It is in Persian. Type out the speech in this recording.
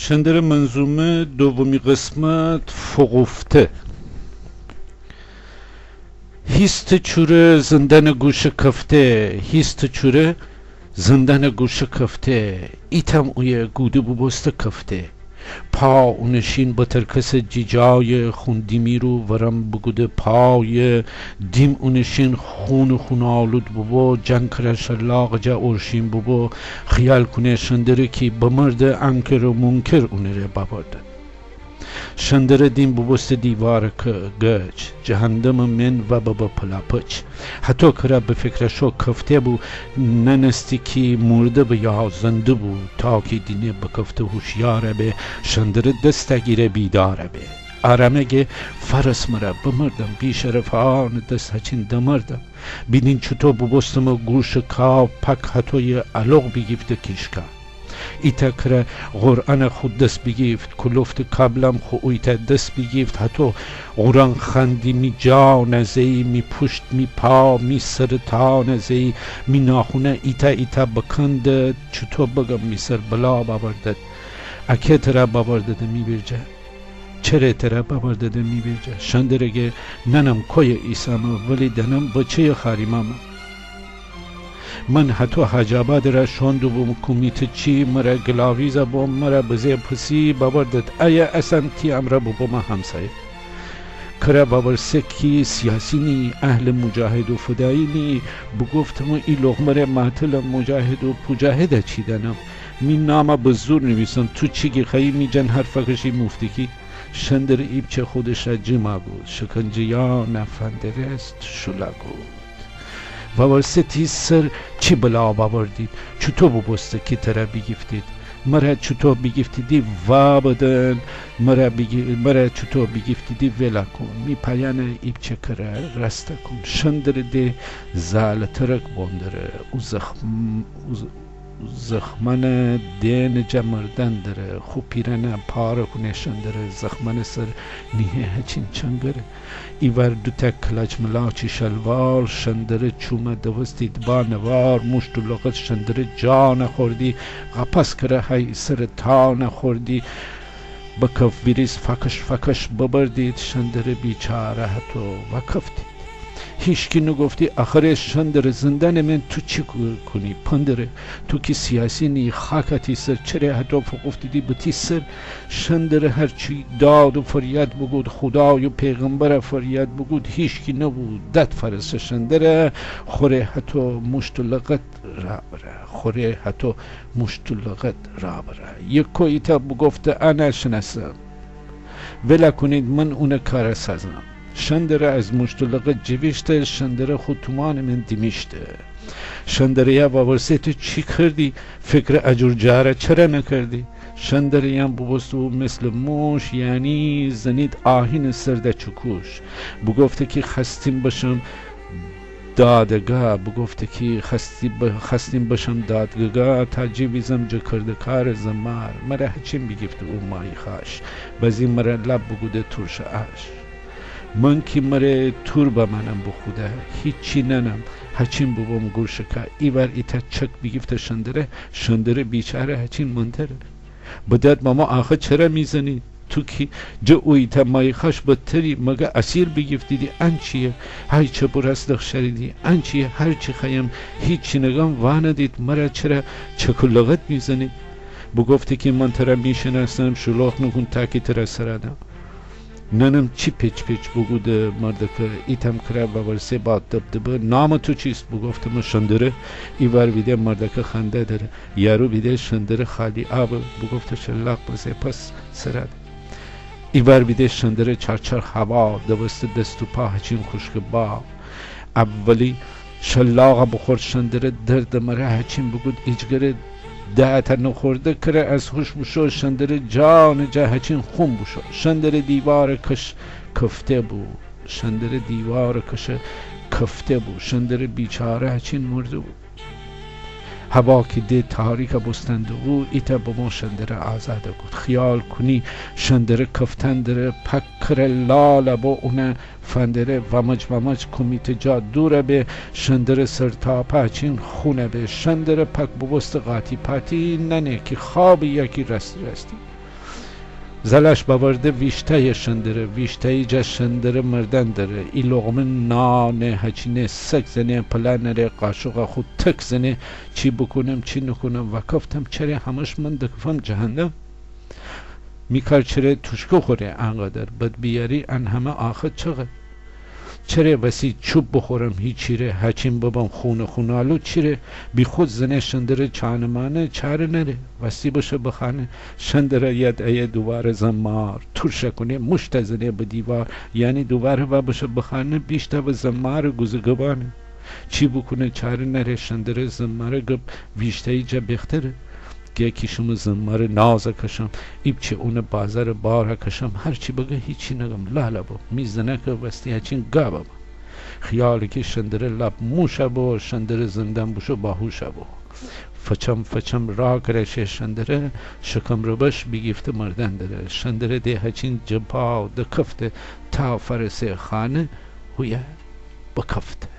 شندر منظومه دومی قسمت فقفته. هیست چوره زندن گوش کفته، هیست چوره زندن گوش کفته، ایتم اوی گوده بوبست کفته. پا اونشین با ترکس جیجای خوندیمی رو ورم بگوده پای دیم اونشین خون آلود ببو جنگ کرش لاغ جا ارشین ببو خیال کنه شندره کی بمرده انکر و منکر اونره بابرده. شندره دیم ببست دیوار گچ جهندم من و بابا پلاپچ حتی کرا به فکرشو کفته بو ننستی کی مرده به یا زنده بو تا که دینه به کفته هوشیاره به شندره دستگیره بیداره به آرامگه فرس مرا بمردم بیشرفان دست هچین دمردم بیدین چطور ببستم و گوش کا پک حتی علوق بگیفته کشکا ایتا کرا قرآن خود دست بگیفت کلوفت قبلم خو ایتا دست بگیفت حتی قرآن خندی می جان زی می پشت می پا می سر تان زی می ناخونه ایتا بکند چطور بگم می سر بلا باوردد اکه ترا باوردد می برجه چره ترا باوردد می برجه شندرگه ننم کوی ایساما ولی دنم بچه خاریماما من حتی حجابات را شوندو بوم کمیت چی مرا گلاویزا بوم مرا بزی پسی باوردد ایا اصلا تی امرا بوم همسایه کرا باور سکی سیاسی نی اهل مجاهد و فدایی نی بگفتم ای لغمر معتل مجاهد و پجاهد چی دنم می نامه بزور نویسم تو چیگی خیلی می جن حرفکشی مفتی کی شندر ایب چه خودش را جمع گود شکنجه یا نفندرست شلا گود باور ستی سر چی بلا باوردید چطور ببسته که ترا بگفتید مرا چطور بگفتیدی و بدن مرا چطور بگفتیدی ولا کن می پایان ایب چه کره رسته کن شندر ده زال ترک بندره و زخمن دین جمردن داره خوب پیرنه پاره کنه شندره زخمن سر نیه هچین چنگره ایور دو تک کلاچ ملاچی شلوار شندره چومه دوستید با نوار مشت و لغت شندره جا نخوردی غپس کره های سر تا نخوردی بکف بیریز فکش ببردید شندره بیچاره حتو وکفتید هیچکی نگفتی آخر شندر زندن من تو چی کنی پندره تو که سیاسی نی خاکتی سر چره حتی فقفتیدی بتی سر شندر هرچی داد و فریاد بگود خدای و پیغمبر فریاد بگود هیچکی نبود دد فرس شندره خوره حتی مشتلقت را بره خوره حتی مشتلقت را بره یک کویتا بگفته انا شناسم ولا کنید من اون کار سازم شندره از مشتلقه جویشته شندره خود تومان من دیمیشته شندره یا باورسه تو چی کردی فکر اجور جاره چرا نکردی شندره یا بگفتو مثل موش یعنی زنید آهین سرده چکوش بگفته که خستیم باشم دادگاه بگفته که خستیم باشم دادگاه تا جیبیزم جا کرده کار زمار مرا هچین بگفته او مایی خاش بزی مرا لب بگوده ترش آش من که مره تور با منم بخوده هیچی ننم هچین ببام گوشکا ایور ایتا چک بگیفته شندره بیچاره هچین منتره بدد ماما آخه چرا میزنی تو که جا اویتا مای خش بدتری مگه اسیر بگیفتیدی انچیه های چه برست شریدی انچیه هرچی خیم هیچی نگم واندید مرا چرا چکلغت میزنید بگفته که من ترا میشنستم شلوخ نکن تاکی ترا سردم ننم چی پیچ بگوده مردکه ایتم کرا باورسه با دبدبه نام تو چیست بگفتم شندره ایوار بیده مردکه خنده داره یارو بیده شندره خالی آب بگفته شلاق بزه پس سرد ایوار بیده شندره چرچر هوا دوست دست و پا هچین خشک با اولی شلاق بخور شندره درد مره هچین بگود ایجگره ده نخورده کره از خوش بشو شندره جان جا هچین خون بشو شندره دیوار کش کفته بو شندره دیوار کش کفته بو شندره بیچاره هچین مرده بو هوا که ده تاریک بستنده بو ایتا بمون شندره آزاده بود خیال کنی شندره کفتندره پک کره لاله بو اونه فندره ومج کمیت جا دوره به شندره سرتا پاچین خونه به شندره پک ببست قاطی پاتی ننه که خواب یکی رستی زلش باورده ویشته شندره ویشته جا شندره مردن داره ای لغمه نانه هچینه سک زنه پلنره قاشق خود تک زنه چی بکنم چی نکنم و کفتم چره همش من دکفم جهنم میکار چره توشکو خوره انقدر بد بیاری ان همه آخر چقدر چره وسی چوب بخورم هیچی ره هچین بابام خونالو چیره بی خود زنه شندره چانمانه چاره نره وسی باشه بخانه شندره ید ای دوباره زمار ترشه کنه مشت زنه به دیوار یعنی دوباره و باشه بخانه بیشتر به زمار گوزگبانه چی بکنه چاره نره شندره زماره گب ویشته جا بختره یکی شما زمار نازه کشم ایب چه اون بازار بار کشم هرچی بگه هیچی نگم لالا با میزنه که وستی هچین گابا با خیالی که شندره لب موشه با شندره زندن بوشو باهوشه با فچم را کرشه شندره شکم رو بش بگیفته مردن داره شندره ده هچین جبا ده کفته تا فرسه خانه هویه بکفته